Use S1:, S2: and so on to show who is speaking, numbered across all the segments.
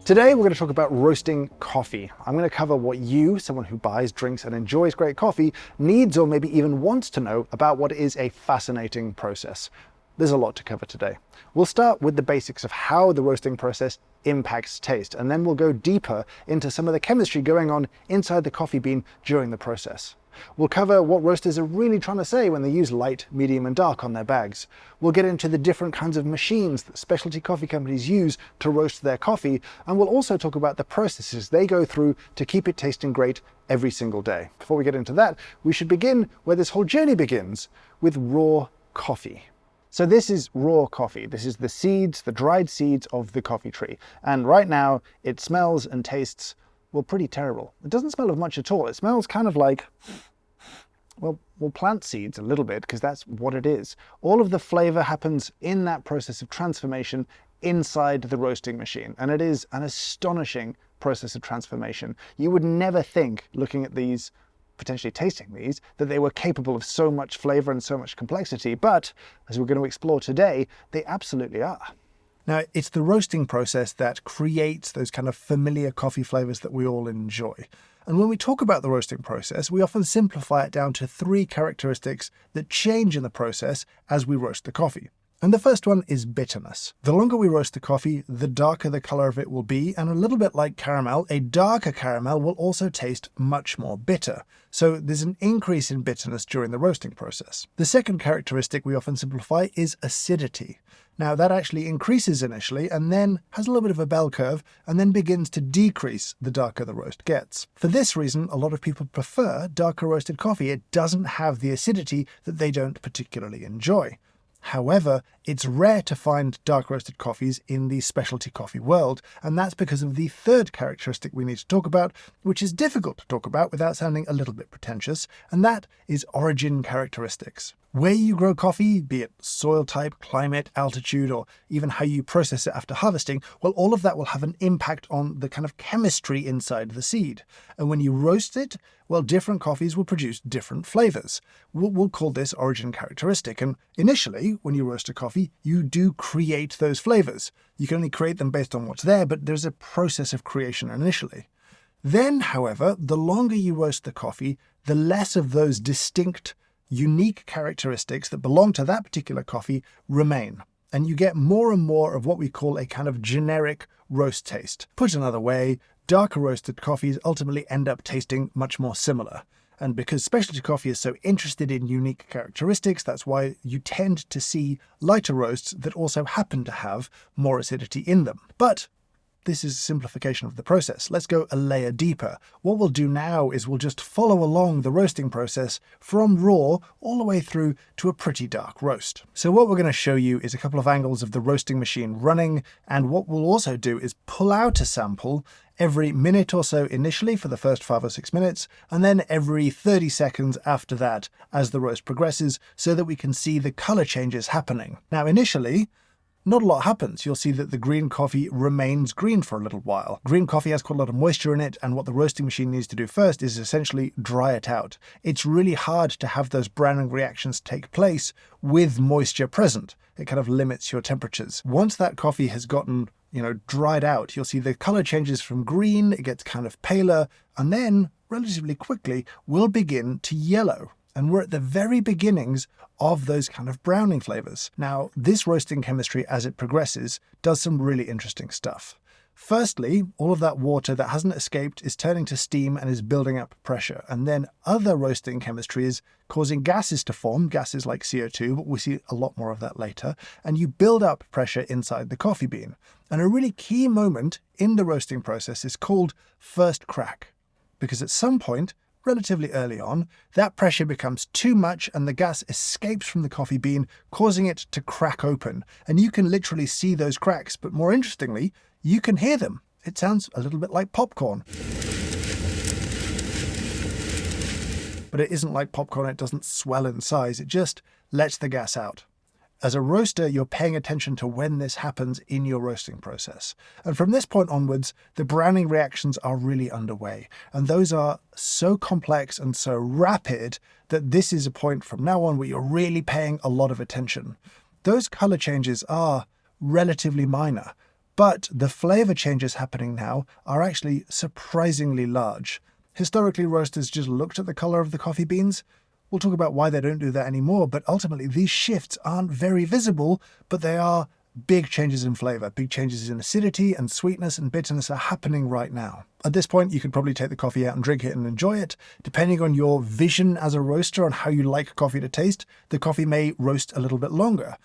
S1: Today we're going to talk about roasting coffee. I'm going to cover what you, someone who buys, drinks and enjoys great coffee, needs or maybe even wants to know about what is a fascinating process. There's a lot to cover today. We'll start with the basics of how the roasting process impacts taste, and then we'll go deeper into some of the chemistry going on inside the coffee bean during the process. We'll cover what roasters are really trying to say when they use light, medium and dark on their bags. We'll get into the different kinds of machines that specialty coffee companies use to roast their coffee, and we'll also talk about the processes they go through to keep it tasting great every single day. Before we get into that, we should begin where this whole journey begins, with raw coffee. So this is raw coffee. This is the seeds, the dried seeds of the coffee tree. And right now it smells and tastes, well, pretty terrible. It doesn't smell of much at all. It smells kind of like, well, plant seeds a little bit, because that's what it is. All of the flavor happens in that process of transformation inside the roasting machine. And it is an astonishing process of transformation. You would never think, looking at these, potentially tasting these, that they were capable of so much flavor and so much complexity, but as we're going to explore today, they absolutely are. Now, it's the roasting process that creates those kind of familiar coffee flavors that we all enjoy. And when we talk about the roasting process, we often simplify it down to three characteristics that change in the process as we roast the coffee. And the first one is bitterness. The longer we roast the coffee, the darker the color of it will be, and a little bit like caramel, a darker caramel will also taste much more bitter. So there's an increase in bitterness during the roasting process. The second characteristic we often simplify is acidity. Now that actually increases initially and then has a little bit of a bell curve and then begins to decrease the darker the roast gets. For this reason, a lot of people prefer darker roasted coffee. It doesn't have the acidity that they don't particularly enjoy. However, it's rare to find dark roasted coffees in the specialty coffee world, and that's because of the third characteristic we need to talk about, which is difficult to talk about without sounding a little bit pretentious, and that is origin characteristics. Where you grow coffee, be it soil type, climate, altitude, or even how you process it after harvesting, well, all of that will have an impact on the kind of chemistry inside the seed. And when you roast it, well, different coffees will produce different flavors. We'll call this origin characteristic. And initially, when you roast a coffee, you do create those flavors. You can only create them based on what's there, but there's a process of creation initially. Then, however, the longer you roast the coffee, the less of those distinct unique characteristics that belong to that particular coffee remain. And you get more and more of what we call a kind of generic roast taste. Put another way, darker roasted coffees ultimately end up tasting much more similar. And because specialty coffee is so interested in unique characteristics, that's why you tend to see lighter roasts that also happen to have more acidity in them. But this is a simplification of the process. Let's go a layer deeper. What we'll do now is we'll just follow along the roasting process from raw all the way through to a pretty dark roast. So what we're going to show you is a couple of angles of the roasting machine running, and what we'll also do is pull out a sample every minute or so initially for the first 5 or 6 minutes, and then every 30 seconds after that as the roast progresses, so that we can see the color changes happening. Now initially, not a lot happens. You'll see that the green coffee remains green for a little while. Green coffee has quite a lot of moisture in it, and what the roasting machine needs to do first is essentially dry it out. It's really hard to have those browning reactions take place with moisture present. It kind of limits your temperatures. Once that coffee has gotten, dried out, you'll see the color changes from green, it gets kind of paler, and then, relatively quickly, will begin to yellow. And we're at the very beginnings of those kind of browning flavors. Now, this roasting chemistry, as it progresses, does some really interesting stuff. Firstly, all of that water that hasn't escaped is turning to steam and is building up pressure. And then other roasting chemistry is causing gases to form, gases like CO2, but we'll see a lot more of that later. And you build up pressure inside the coffee bean. And a really key moment in the roasting process is called first crack. Because at some point, relatively early on, that pressure becomes too much and the gas escapes from the coffee bean, causing it to crack open. And you can literally see those cracks, but more interestingly, you can hear them. It sounds a little bit like popcorn. But it isn't like popcorn, it doesn't swell in size, it just lets the gas out. As a roaster, you're paying attention to when this happens in your roasting process. And from this point onwards, the browning reactions are really underway. And those are so complex and so rapid that this is a point from now on where you're really paying a lot of attention. Those color changes are relatively minor, But the flavor changes happening now are actually surprisingly large. Historically, roasters just looked at the color of the coffee beans. We'll talk about why they don't do that anymore, but ultimately these shifts aren't very visible, but they are big changes in flavor. Big changes in acidity and sweetness and bitterness are happening right now. At this point, you could probably take the coffee out and drink it and enjoy it. Depending on your vision as a roaster on how you like coffee to taste, the coffee may roast a little bit longer.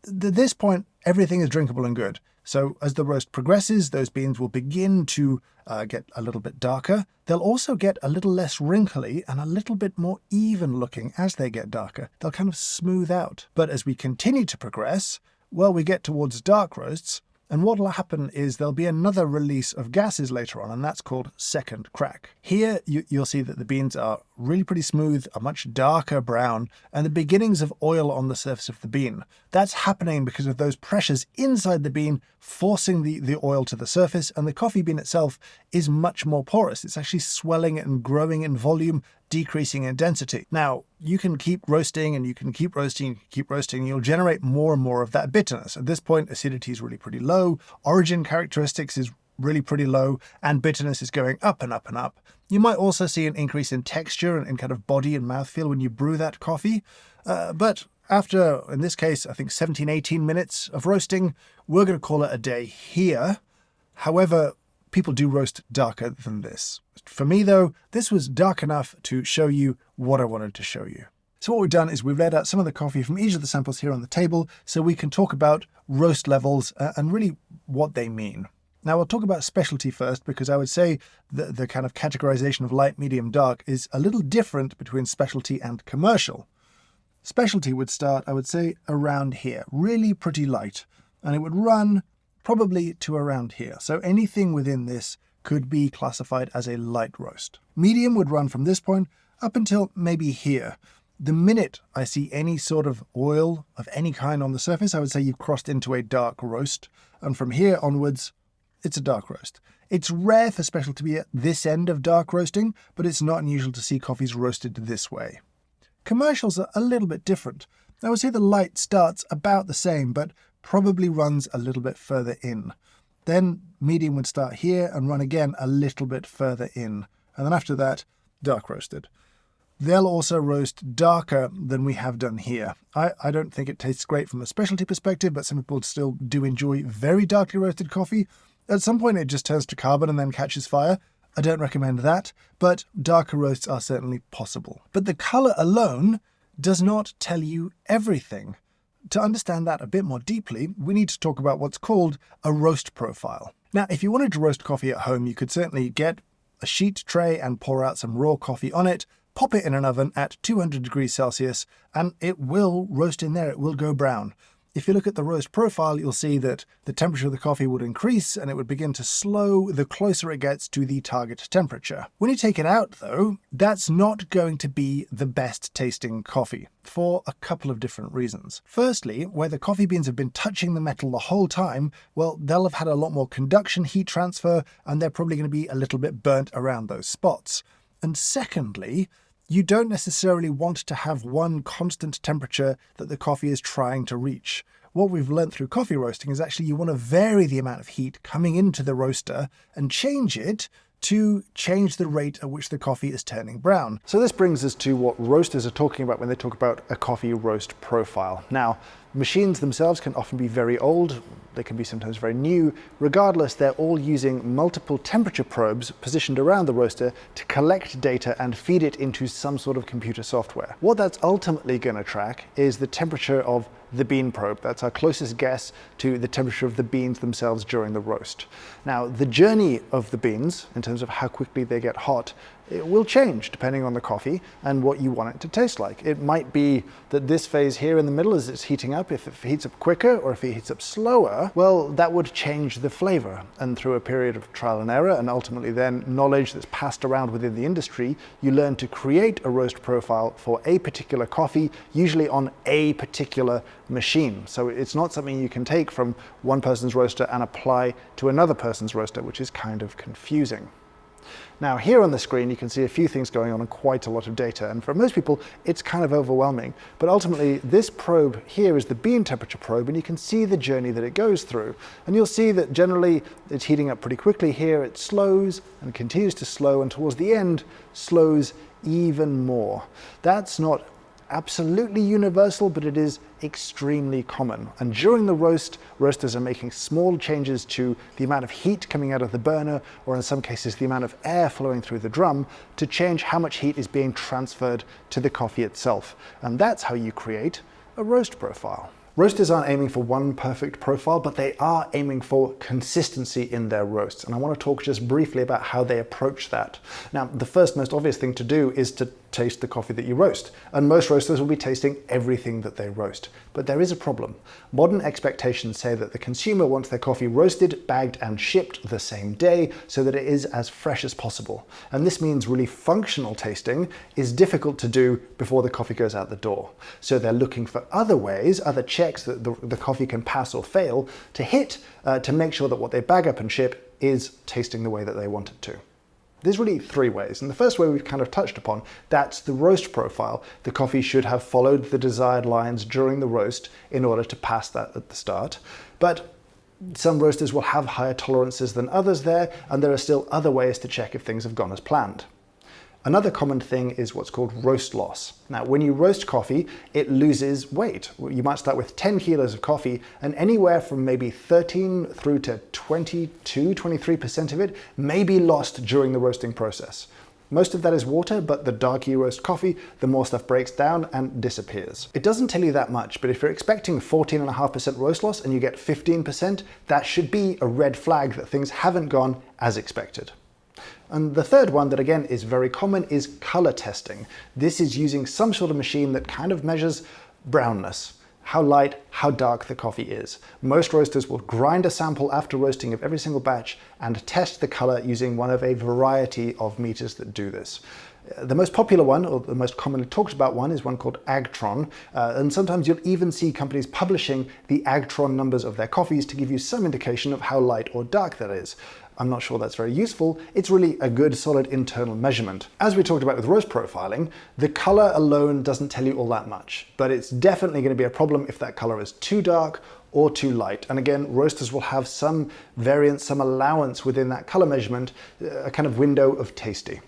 S1: At this point, everything is drinkable and good. So as the roast progresses, those beans will begin to get a little bit darker. They'll also get a little less wrinkly and a little bit more even looking as they get darker. They'll kind of smooth out. But as we continue to progress, well, we get towards dark roasts, and what will happen is there'll be another release of gases later on, and that's called second crack. Here, you'll see that the beans are really pretty smooth, a much darker brown, and the beginnings of oil on the surface of the bean. That's happening because of those pressures inside the bean forcing the oil to the surface, and the coffee bean itself is much more porous. It's actually swelling and growing in volume, decreasing in density. Now, you can keep roasting and you can keep roasting and keep roasting, and you'll generate more and more of that bitterness. At this point, acidity is really pretty low, origin characteristics is really pretty low, and bitterness is going up and up and up. You might also see an increase in texture and in kind of body and mouthfeel when you brew that coffee. But after, in this case, I think 17, 18 minutes of roasting, we're going to call it a day here. However, people do roast darker than this. For me, though, this was dark enough to show you what I wanted to show you. So what we've done is we've laid out some of the coffee from each of the samples here on the table so we can talk about roast levels and really what they mean. Now, we'll talk about specialty first, because I would say the kind of categorization of light, medium, dark is a little different between specialty and commercial. Specialty would start, I would say, around here, really pretty light, and it would run probably to around here. So anything within this could be classified as a light roast. Medium would run from this point up until maybe here. The minute I see any sort of oil of any kind on the surface, I would say you've crossed into a dark roast, and from here onwards, it's a dark roast. It's rare for specialty to be at this end of dark roasting, but it's not unusual to see coffees roasted this way. Commercials are a little bit different. I would say the light starts about the same, but probably runs a little bit further in. Then medium would start here and run again a little bit further in. And then after that, dark roasted. They'll also roast darker than we have done here. I don't think it tastes great from a specialty perspective, but some people still do enjoy very darkly roasted coffee. At some point it just turns to carbon and then catches fire. I don't recommend that, but darker roasts are certainly possible. But the color alone does not tell you everything. To understand that a bit more deeply, we need to talk about what's called a roast profile. Now, if you wanted to roast coffee at home, you could certainly get a sheet tray and pour out some raw coffee on it, pop it in an oven at 200 degrees Celsius, and it will roast in there. It will go brown. If you look at the roast profile, you'll see that the temperature of the coffee would increase and it would begin to slow the closer it gets to the target temperature. When you take it out, though, that's not going to be the best tasting coffee for a couple of different reasons. Firstly, where the coffee beans have been touching the metal the whole time, well, they'll have had a lot more conduction, heat transfer, and they're probably going to be a little bit burnt around those spots. And secondly, you don't necessarily want to have one constant temperature that the coffee is trying to reach. What we've learned through coffee roasting is actually you want to vary the amount of heat coming into the roaster and change it to change the rate at which the coffee is turning brown. So this brings us to what roasters are talking about when they talk about a coffee roast profile. Now, machines themselves can often be very old, they can be sometimes very new. Regardless, they're all using multiple temperature probes positioned around the roaster to collect data and feed it into some sort of computer software. What that's ultimately going to track is the temperature of the bean probe. That's our closest guess to the temperature of the beans themselves during the roast. Now, the journey of the beans, in terms of how quickly they get hot, it will change depending on the coffee and what you want it to taste like. It might be that this phase here in the middle, as it's heating up, if it heats up quicker or if it heats up slower, well, that would change the flavor. And through a period of trial and error, and ultimately then knowledge that's passed around within the industry, you learn to create a roast profile for a particular coffee, usually on a particular machine. So it's not something you can take from one person's roaster and apply to another person's roaster, which is kind of confusing. Now here on the screen you can see a few things going on and quite a lot of data, and for most people it's kind of overwhelming, but ultimately this probe here is the bean temperature probe, and you can see the journey that it goes through, and you'll see that generally it's heating up pretty quickly. Here it slows and continues to slow, and towards the end slows even more. That's not absolutely universal, but it is extremely common. And during the roast, roasters are making small changes to the amount of heat coming out of the burner, or in some cases the amount of air flowing through the drum, to change how much heat is being transferred to the coffee itself. And that's how you create a roast profile. Roasters aren't aiming for one perfect profile, but they are aiming for consistency in their roasts. And I want to talk just briefly about how they approach that. Now, the first most obvious thing to do is to taste the coffee that you roast. And most roasters will be tasting everything that they roast. But there is a problem. Modern expectations say that the consumer wants their coffee roasted, bagged, and shipped the same day so that it is as fresh as possible. And this means really functional tasting is difficult to do before the coffee goes out the door. So they're looking for other ways, other checks that the coffee can pass or fail to hit to make sure that what they bag up and ship is tasting the way that they want it to. There's really three ways, and the first way we've kind of touched upon, that's the roast profile. The coffee should have followed the desired lines during the roast in order to pass that at the start. But some roasters will have higher tolerances than others there, and there are still other ways to check if things have gone as planned. Another common thing is what's called roast loss. Now, when you roast coffee, it loses weight. You might start with 10 kilos of coffee, and anywhere from maybe 13 through to 23% of it may be lost during the roasting process. Most of that is water, but the darker you roast coffee, the more stuff breaks down and disappears. It doesn't tell you that much, but if you're expecting 14.5% roast loss and you get 15%, that should be a red flag that things haven't gone as expected. And the third one that again is very common is color testing. This is using some sort of machine that kind of measures brownness, how light, how dark the coffee is. Most roasters will grind a sample after roasting of every single batch and test the color using one of a variety of meters that do this. The most popular one, or the most commonly talked about one, is one called Agtron, and sometimes you'll even see companies publishing the Agtron numbers of their coffees to give you some indication of how light or dark that is. I'm not sure that's very useful. It's really a good solid internal measurement. As we talked about with roast profiling, the color alone doesn't tell you all that much, but it's definitely going to be a problem if that color is too dark or too light. And again, roasters will have some variance, some allowance within that color measurement, a kind of window of tasty.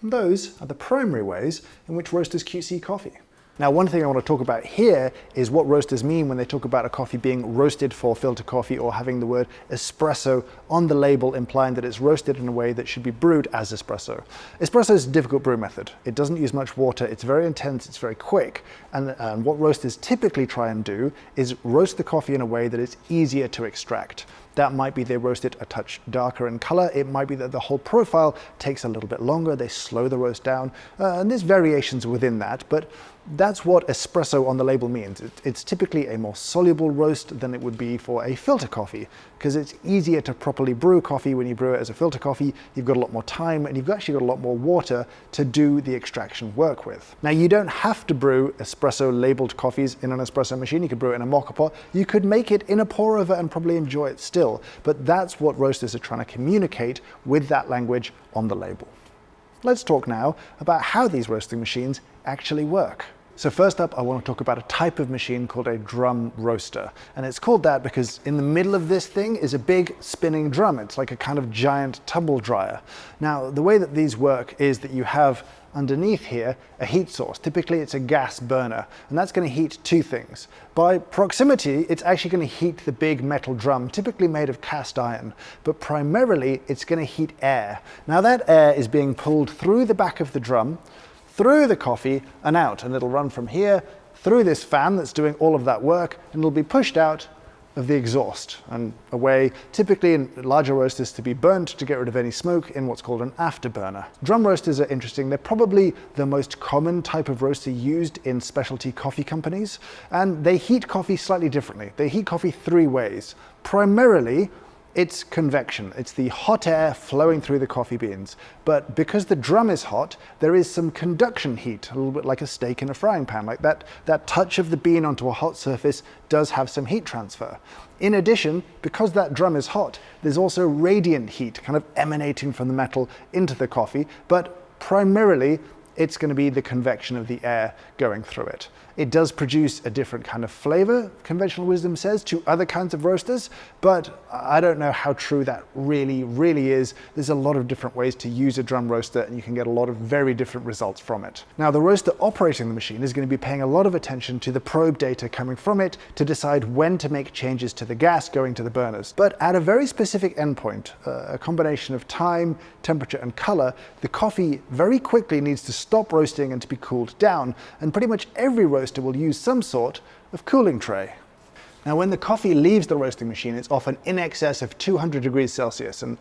S1: And those are the primary ways in which roasters QC coffee. Now, one thing I want to talk about here is what roasters mean when they talk about a coffee being roasted for filter coffee, or having the word espresso on the label, implying that it's roasted in a way that should be brewed as espresso. Espresso is a difficult brew method. It doesn't use much water, it's very intense, it's very quick, and what roasters typically try and do is roast the coffee in a way that it's easier to extract. That might be they roast it a touch darker in color. It might be that the whole profile takes a little bit longer. They slow the roast down, and there's variations within that, but that's what espresso on the label means. It's typically a more soluble roast than it would be for a filter coffee, because it's easier to properly brew coffee when you brew it as a filter coffee. You've got a lot more time, and you've actually got a lot more water to do the extraction work with. Now, you don't have to brew espresso labeled coffees in an espresso machine. You could brew it in a mocha pot. You could make it in a pour over and probably enjoy it still. But that's what roasters are trying to communicate with that language on the label. Let's talk now about how these roasting machines actually work. So first up, I want to talk about a type of machine called a drum roaster. And it's called that because in the middle of this thing is a big spinning drum. It's like a kind of giant tumble dryer. Now, the way that these work is that you have underneath here a heat source. Typically it's a gas burner, and that's going to heat two things. By proximity, it's actually going to heat the big metal drum, typically made of cast iron, but primarily it's going to heat air. Now, that air is being pulled through the back of the drum, through the coffee and out, and it'll run from here through this fan that's doing all of that work, and it'll be pushed out of the exhaust and away, typically in larger roasters, to be burnt to get rid of any smoke in what's called an afterburner. Drum roasters are interesting. They're probably the most common type of roaster used in specialty coffee companies, and they heat coffee slightly differently. They heat coffee three ways. Primarily, It's convection. It's the hot air flowing through the coffee beans. But because the drum is hot, there is some conduction heat, a little bit like a steak in a frying pan. Like that touch of the bean onto a hot surface does have some heat transfer. In addition, because that drum is hot, there's also radiant heat kind of emanating from the metal into the coffee, but primarily it's going to be the convection of the air going through it. It does produce a different kind of flavor, conventional wisdom says, to other kinds of roasters, but I don't know how true that really is. There's a lot of different ways to use a drum roaster, and you can get a lot of very different results from it. Now, the roaster operating the machine is going to be paying a lot of attention to the probe data coming from it to decide when to make changes to the gas going to the burners. But at a very specific endpoint, a combination of time, temperature, and color, the coffee very quickly needs to stop roasting and to be cooled down, and pretty much every roaster will use some sort of cooling tray. Now, when the coffee leaves the roasting machine, it's often in excess of 200 degrees Celsius, and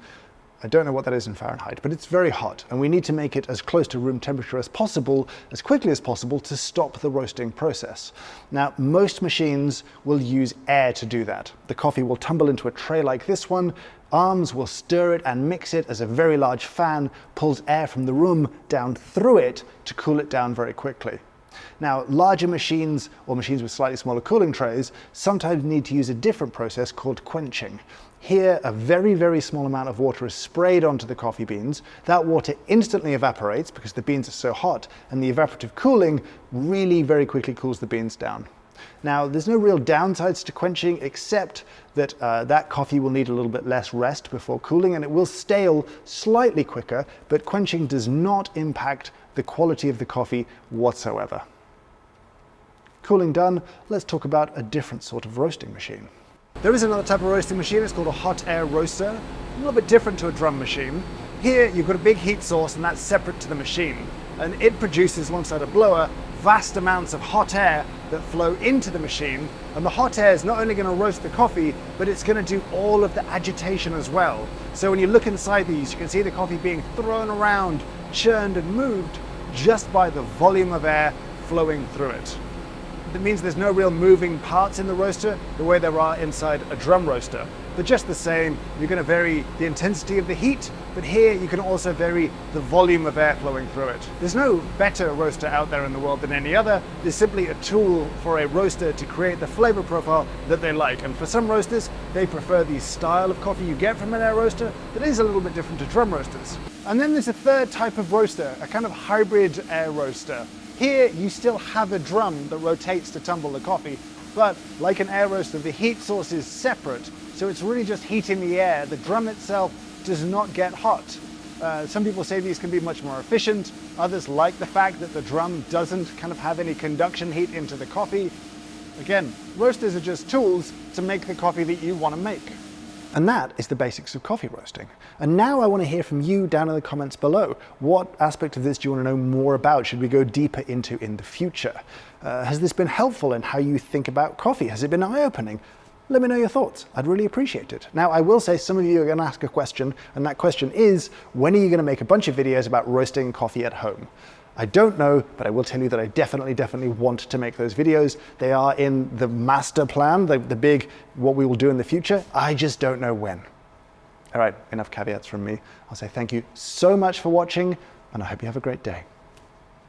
S1: I don't know what that is in Fahrenheit, but it's very hot, and we need to make it as close to room temperature as possible, as quickly as possible, to stop the roasting process. Now, most machines will use air to do that. The coffee will tumble into a tray like this one, arms will stir it and mix it as a very large fan pulls air from the room down through it to cool it down very quickly. Now, larger machines or machines with slightly smaller cooling trays sometimes need to use a different process called quenching. Here, a very small amount of water is sprayed onto the coffee beans. That water instantly evaporates because the beans are so hot, and the evaporative cooling really very quickly cools the beans down. Now, there's no real downsides to quenching except that that coffee will need a little bit less rest before cooling, and it will stale slightly quicker, but quenching does not impact the quality of the coffee whatsoever. Cooling done, let's talk about a different sort of roasting machine. There is another type of roasting machine. It's called a hot air roaster, a little bit different to a drum machine. Here you've got a big heat source, and that's separate to the machine, and it produces, alongside a blower, vast amounts of hot air that flow into the machine, and the hot air is not only going to roast the coffee, but it's going to do all of the agitation as well. So when you look inside these, you can see the coffee being thrown around, churned and moved just by the volume of air flowing through it. That means there's no real moving parts in the roaster the way there are inside a drum roaster. But just the same, you're going to vary the intensity of the heat, but here you can also vary the volume of air flowing through it. There's no better roaster out there in the world than any other. There's simply a tool for a roaster to create the flavor profile that they like. And for some roasters, they prefer the style of coffee you get from an air roaster that is a little bit different to drum roasters. And then there's a third type of roaster, a kind of hybrid air roaster. Here, you still have a drum that rotates to tumble the coffee, but like an air roaster, the heat source is separate, so it's really just heating the air. The drum itself does not get hot. Some people say these can be much more efficient. Others like the fact that the drum doesn't kind of have any conduction heat into the coffee. Again, roasters are just tools to make the coffee that you want to make. And that is the basics of coffee roasting. And now I want to hear from you down in the comments below. What aspect of this do you want to know more about? Should we go deeper into in the future? Has this been helpful in how you think about coffee? Has it been eye-opening? Let me know your thoughts. I'd really appreciate it. Now, I will say some of you are going to ask a question, and that question is, when are you going to make a bunch of videos about roasting coffee at home? I don't know, but I will tell you that I definitely want to make those videos. They are in the master plan, the big what we will do in the future. I just don't know when. All right, enough caveats from me. I'll say thank you so much for watching, and I hope you have a great day.